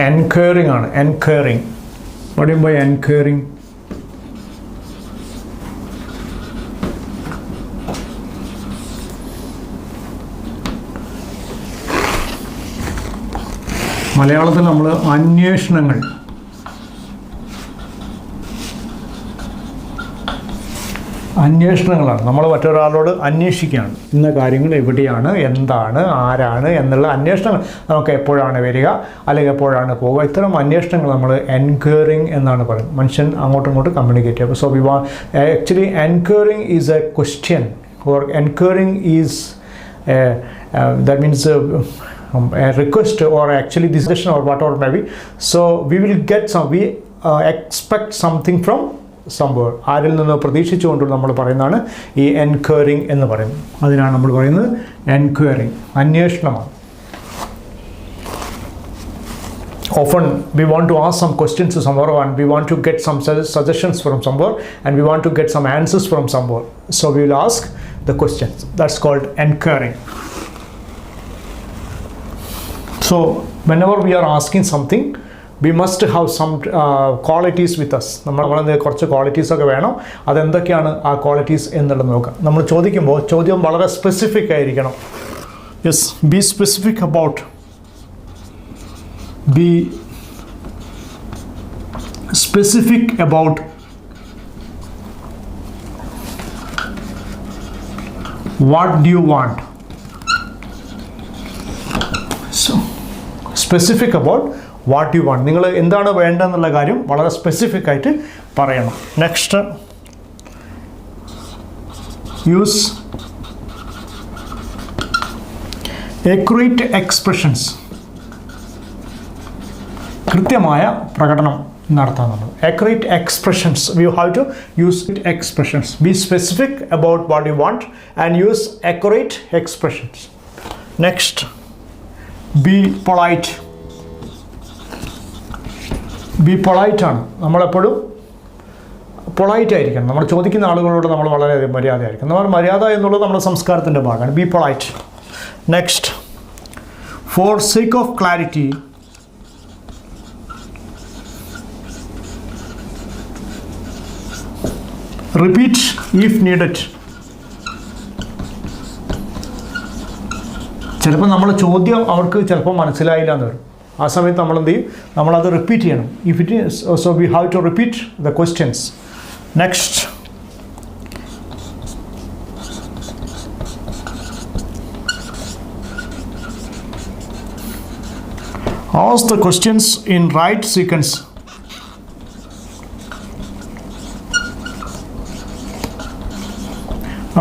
Enquiring ആണ്. Enquiring. What do you mean by enquiring? മലയാളത്തിൽ നമ്മൾ അന്വേഷണങ്ങളാണ്. നമ്മൾ മറ്റൊരാളോട് അന്വേഷിക്കുകയാണ്. ഇന്ന കാര്യങ്ങൾ എവിടെയാണ്, എന്താണ്, ആരാണ് എന്നുള്ള അന്വേഷണങ്ങൾ നമുക്ക് എപ്പോഴാണ് വരിക അല്ലെങ്കിൽ എപ്പോഴാണ് പോവുക, ഇത്തരം അന്വേഷണങ്ങൾ നമ്മൾ എൻക്വയറിങ് എന്നാണ് പറയുന്നത്. മനുഷ്യൻ അങ്ങോട്ടും ഇങ്ങോട്ടും കമ്മ്യൂണിക്കേറ്റ് ചെയ്യുക. So actually enquiring is a question or enquiring is that means a request or actually decision or whatever maybe. So we will get some, we expect something from somewhere. ആരിൽ നിന്ന് പ്രതീക്ഷിച്ചുകൊണ്ട് നമ്മൾ പറയുന്നതാണ് ഈ എൻക്വയറിങ് എന്ന് പറയുന്നത്. അതിനാണ് നമ്മൾ പറയുന്നത് എൻക്വയറിങ്, അന്വേഷണമാണ്. Often we want to ask some questions to somewhere and we want to get some suggestions from somewhere and we want to get some answers from somewhere. So we will ask the questions. That's called enquiring. So whenever we are asking something, we must have some qualities with us. നമ്മളത് കുറച്ച് qualities ഒക്കെ വേണം. അതെന്തൊക്കെയാണ് ആ qualities എന്നുള്ളത് നോക്കാം. നമ്മൾ ചോദിക്കുമ്പോൾ ചോദ്യം വളരെ സ്പെസിഫിക് ആയിരിക്കണം. Yes, B specific about, be specific about what do you want. So specific about what you want. നിങ്ങൾ എന്താണ് വേണ്ടതെന്നുള്ള കാര്യം വളരെ സ്പെസിഫിക് ആയിട്ട് പറയണം. Next, use accurate expressions. കൃത്യമായ പ്രകടനം നടത്താൻ നമ്മൾ accurate expressions. You have to use expressions. Be specific about what you want and use accurate expressions. Next, be polite. Be polite ആണ്. നമ്മളെപ്പോഴും പൊളൈറ്റ് ആയിരിക്കണം. നമ്മൾ ചോദിക്കുന്ന ആളുകളോട് നമ്മൾ വളരെ മര്യാദയായിരിക്കണം. നമ്മൾ മര്യാദ എന്നുള്ളത് നമ്മുടെ സംസ്കാരത്തിൻ്റെ ഭാഗമാണ്. Be polite. Next, for sake of clarity, repeat if needed. ചിലപ്പോൾ നമ്മൾ ചോദ്യം അവർക്ക് ചിലപ്പോൾ മനസ്സിലായില്ല എന്ന് വരും. ആ സമയത്ത് നമ്മൾ എന്ത് ചെയ്യും? നമ്മളത് റിപ്പീറ്റ് ചെയ്യണം. If it is, so we have to repeat the questions. Next, ask the questions in right sequence.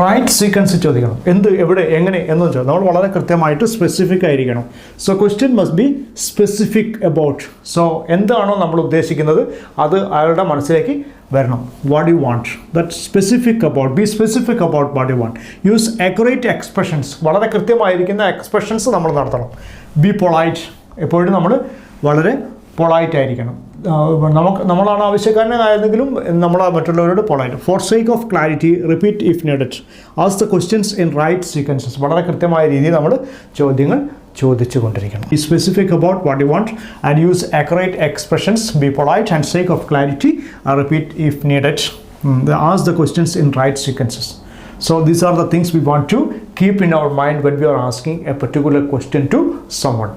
Right sequence ചോദിക്കണം. എന്ത്, എവിടെ, എങ്ങനെ എന്ന് ചോദിച്ചാൽ നമ്മൾ വളരെ കൃത്യമായിട്ട് സ്പെസിഫിക് ആയിരിക്കണം. So question must be specific about. So എന്താണോ നമ്മൾ ഉദ്ദേശിക്കുന്നത് അത് അയാളുടെ മനസ്സിലേക്ക് വരണം. What you want, that specific about, be specific about what you want. Use accurate expressions. വളരെ കൃത്യമായിരിക്കുന്ന എക്സ്പ്രഷൻസ് നമ്മൾ നടത്തണം. Be polite. എപ്പോഴും നമ്മൾ വളരെ പൊളൈറ്റ് ആയിരിക്കണം. നമ്മളാണ് ആവശ്യക്കാരനായിരുന്നെങ്കിലും നമ്മൾ മറ്റുള്ളവരോട് polite. For sake of clarity, repeat if needed. Ask the questions in right sequences. വളരെ കൃത്യമായ രീതിയിൽ നമ്മൾ ചോദ്യങ്ങൾ ചോദിച്ചു കൊണ്ടിരിക്കണം. B specific about what you want and use accurate expressions. Be polite and sake of clarity, repeat if needed. Ask the questions in right sequences. So these are the things we want to keep in our mind when we are asking a particular question to someone.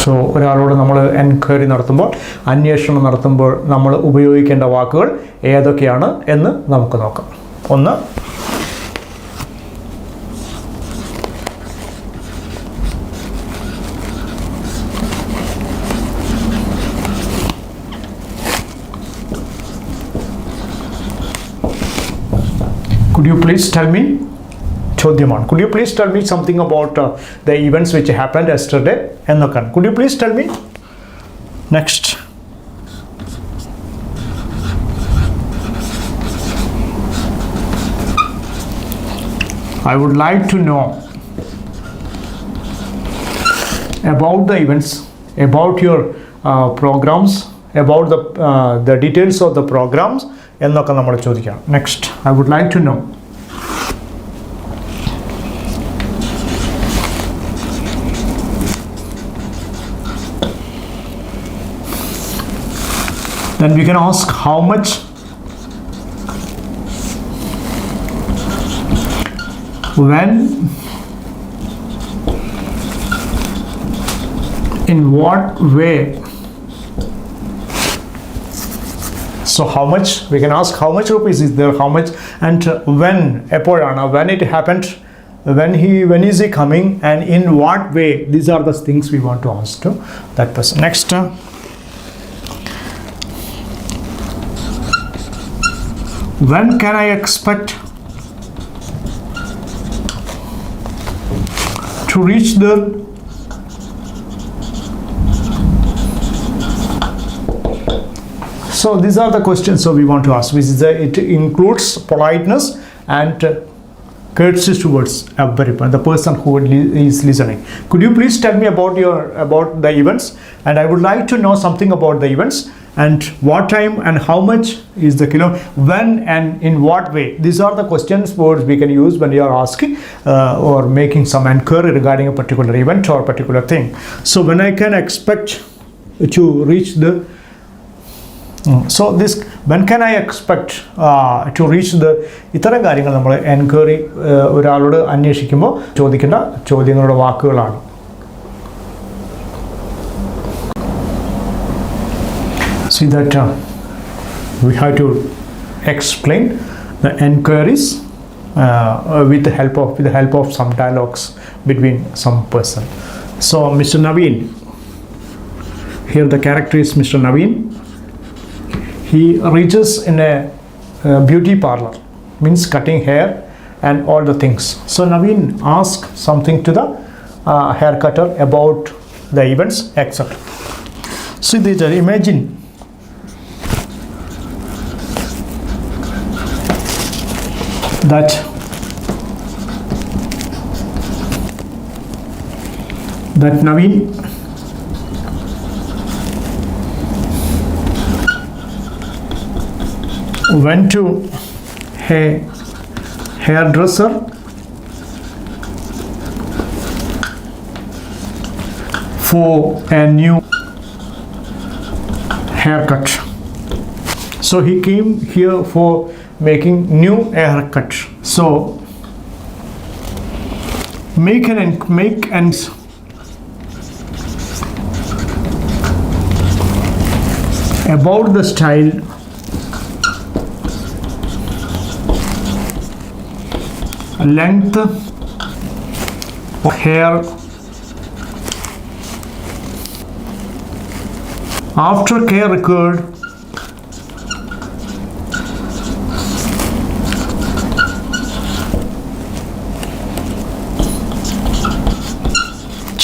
So ഒരാളോട് നമ്മൾ enquiry നടത്തുമ്പോൾ, അന്വേഷണം നടത്തുമ്പോൾ നമ്മൾ ഉപയോഗിക്കേണ്ട വാക്കുകൾ ഏതൊക്കെയാണ് എന്ന് നമുക്ക് നോക്കാം. ഒന്ന്, could you please tell me, ചോദ്യമാണ്. Could you please tell me something about the events which happened yesterday എന്നൊക്കെയാണ്. Could you please tell me. Next, I would like to know about the events, about your programs, about the details of the programs എന്നൊക്കെ നമ്മൾ ചോദിക്കാം. Next, I would like to know. Then we can ask how much, when, in what way. So how much, we can ask how much rupees is there, how much, and when, when it happened, when is he coming, and in what way. These are the things we want to ask to that person. Next, when can I expect to reach the So these are the questions we want to ask. It includes politeness and courtesy towards everyone, the person who is listening. Could you please tell me about the events, and I would like to know something about the events, and what time and how much is the when and in what way. These are the questions words we can use when you are asking or making some inquiry regarding a particular event or a particular thing. So when I can expect to reach the so this, when can I expect to reach the ഇത്തരം കാര്യങ്ങൾ നമ്മൾ enquiry ഒരാളോട് അന്വേഷിക്കുമ്പോൾ ചോദിക്കേണ്ട ചോദ്യങ്ങളുടെ വാക്കുകളാണ്. See that we have to explain the enquiries with the help of some dialogues between some person. So Mr. Naveen, here the character is Mr. Naveen. He reaches in a beauty parlor, means cutting hair and all the things. So Naveen asks something to the hair cutter about the events, etc. So imagine that Naveen went to a hairdresser for a new haircut. So he came here for making new haircut. So make and about the style, length of hair, aftercare required,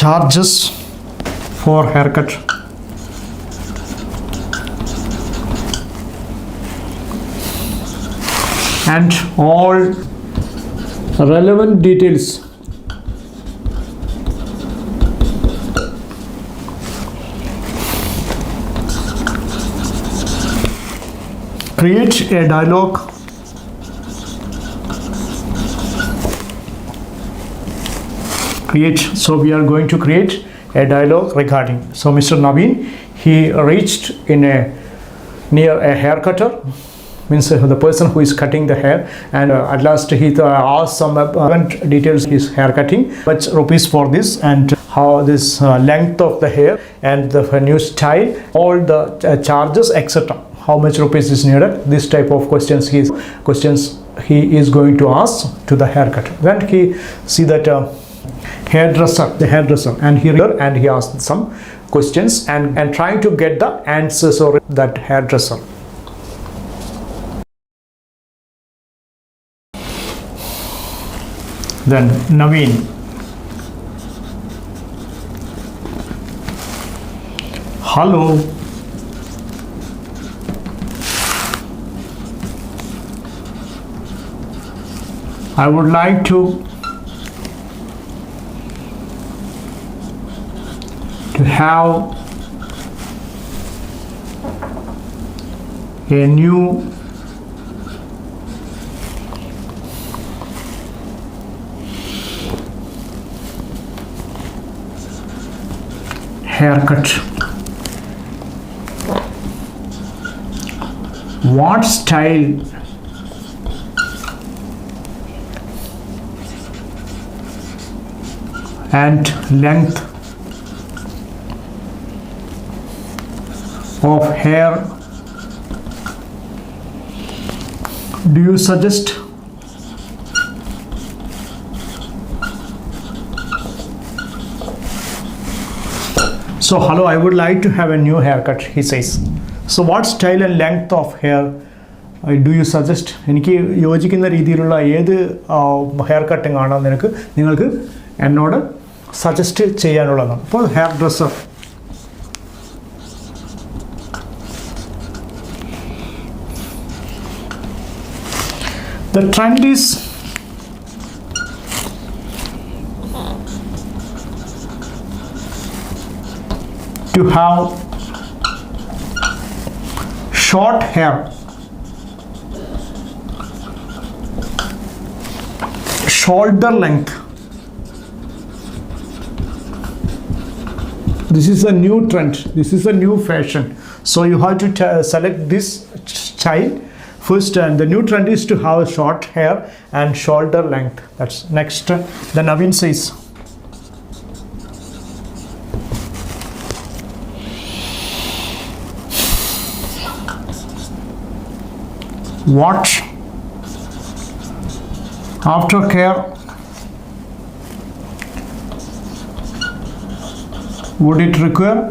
charges for haircut, and all relevant details create a dialogue so we are going to create a dialogue regarding. So Mr. Naveen, he reached near a hair cutter, means the person who is cutting the hair, and at last he asked some details his hair cutting, much rupees for this, and how this length of the hair and the new style, all the charges, etc. How much rupees is needed. This type of questions he is going to ask to the haircut. Then he see that the hairdresser, and he asked some questions and trying to get the answers of that hairdresser. Then Naveen, hello, I would like to have a new haircut. What style and length of hair do you suggest? So hello, I would like to have a new haircut, he says. So what style and length of hair do you suggest? എനിക്ക് യോജിക്കുന്ന രീതിയിലുള്ള ഏത് hair cutting ആണോ നിങ്ങൾക്ക് എന്നോട് suggest ചെയ്യാനുള്ളതാണ്. അപ്പോൾ hair dresser, the trend is to have short hair, shoulder length. This is a new trend, this is a new fashion, so you have to select this style first. And the new trend is to have short hair and shoulder length. That's next. Then Naveen says, what aftercare would it require?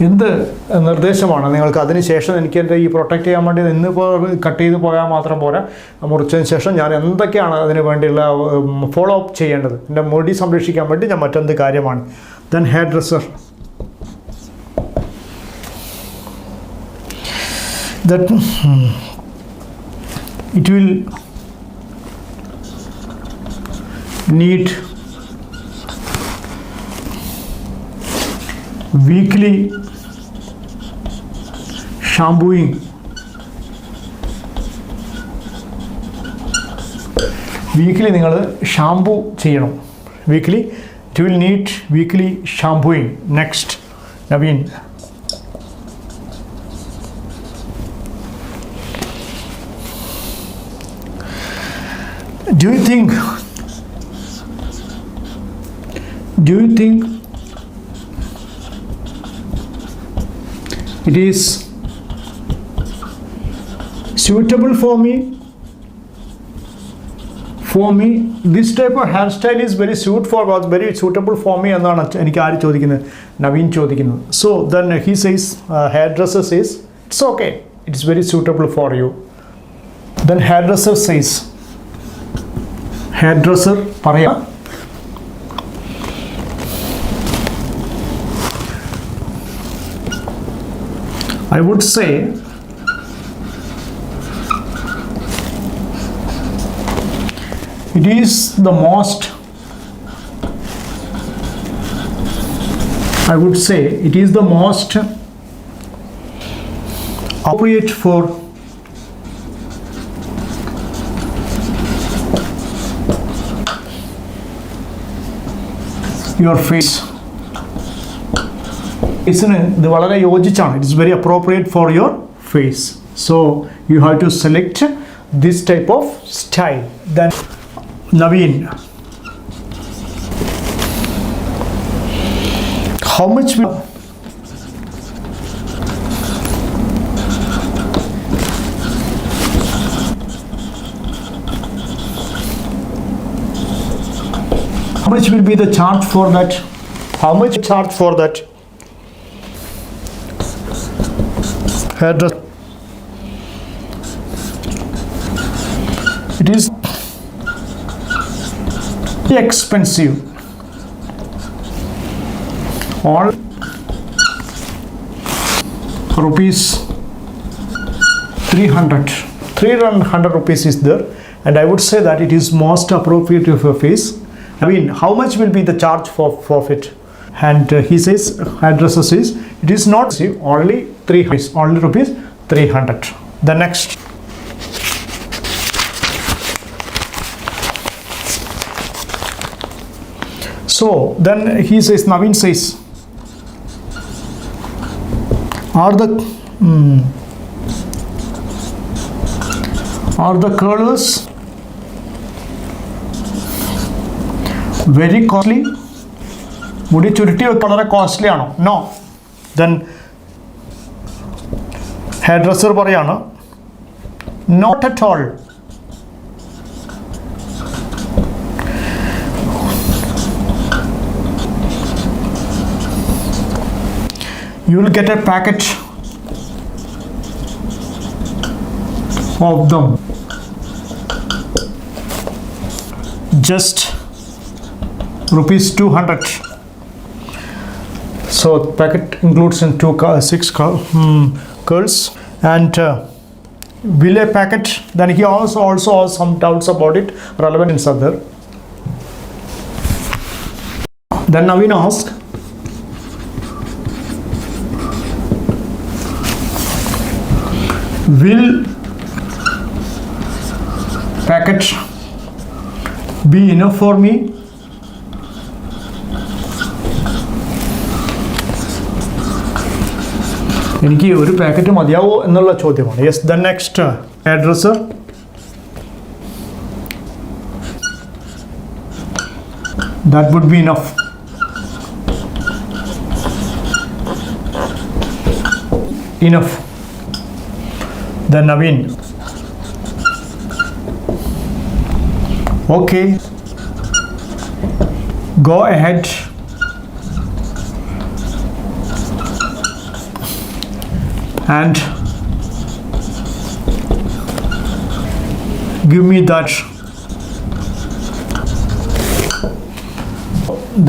എന്ത് നിർദ്ദേശമാണ് നിങ്ങൾക്ക് അതിന് ശേഷം എനിക്ക് എൻ്റെ ഈ protect ചെയ്യാൻ വേണ്ടി ഇന്നിപ്പോൾ കട്ട് ചെയ്ത് പോയാൽ മാത്രം പോരാ, മുറിച്ചതിന് ശേഷം ഞാൻ എന്തൊക്കെയാണ് അതിന് വേണ്ടിയുള്ള ഫോളോ അപ്പ് ചെയ്യേണ്ടത്, എൻ്റെ മുടി സംരക്ഷിക്കാൻ വേണ്ടി ഞാൻ മറ്റെന്ത് കാര്യമാണ്. Then hair dresser, that it will need weekly shampooing, weekly നിങ്ങൾ ഷാംപൂ ചെയ്യണം. Weekly it will need weekly shampooing. Next Naveen, do you think it is suitable for me? This type of hairstyle is very suitable for me എന്നാണ് എനിക്ക് ആര് ചോദിക്കുന്നത്? നവീൻ ചോദിക്കുന്നത്. So then he says, hairdresser says it's okay, it's very suitable for you. Then hairdresser says, hairdresser പറയാം, I would say it is the most appropriate for your face. ഇതിന് ഇത് വളരെ യോജിച്ചാണ്. It's very appropriate for your face. So you have to select this type of style. Then Naveen, how much will be the charge for that? How much charge for that? Hairdresser, it is expensive. All rupees 300 rupees is there, and I would say that it is most appropriate of your face. I mean, how much will be the charge for it? And he says, hairdresser says, it is not only rupees 300. The next, so then he says, Naveen says, Are the curlers very costly? മുടി ചുരുട്ടി വളരെ costly ആണോ? No. Then hair dresser പറയാണ് not at all. You will get a packet of them, just rupees 200. So packet includes in 6 curls, and will a packet, then he also has some doubts about it, relevant in other. Then Naveen asked, will packet be enough for me? എനിക്ക് ഒരു packet മതിയാവോ എന്നുള്ള ചോദ്യമാണ്. Yes. The next hair dresser. That would be enough. Enough. Then Naveen, okay, go ahead and give me that.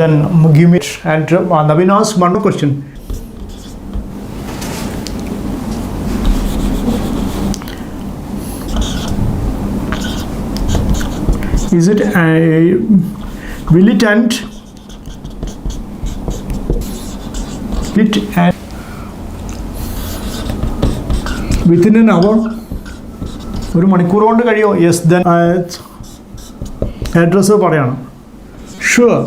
Then give me it. And Naveen asked one more question. Is it will it end within an hour? ഒരു മണിക്കൂർ കൊണ്ട് കഴിയോ? Yes. Then address പറയാണ് sure,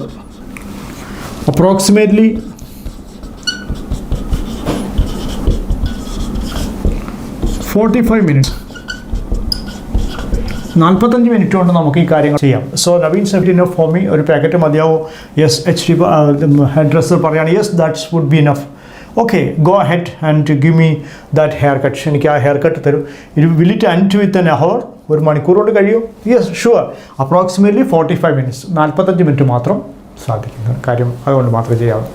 approximately 45 minutes. 45 minute കൊണ്ട് നമുക്ക് ഈ കാര്യങ്ങൾ ചെയ്യാം. So Naveen set enough for me. ഒരു പാക്കറ്റ് മതിയാവോ? Yes. H D hair dresser പറയാണ് yes, that's would be enough. Okay, go ahead and give me that haircut. എനിക്ക് ആ ഹെയർ കട്ട് തരും. Will it end with an hour? ഒരു മണിക്കൂർ കൊണ്ട് കഴിയോ? Yes, sure, approximately 45 minutes. 45 minute മാത്രം സാധിക്കുന്ന കാര്യം, അതുകൊണ്ട് മാത്രമേ ചെയ്യാവൂ.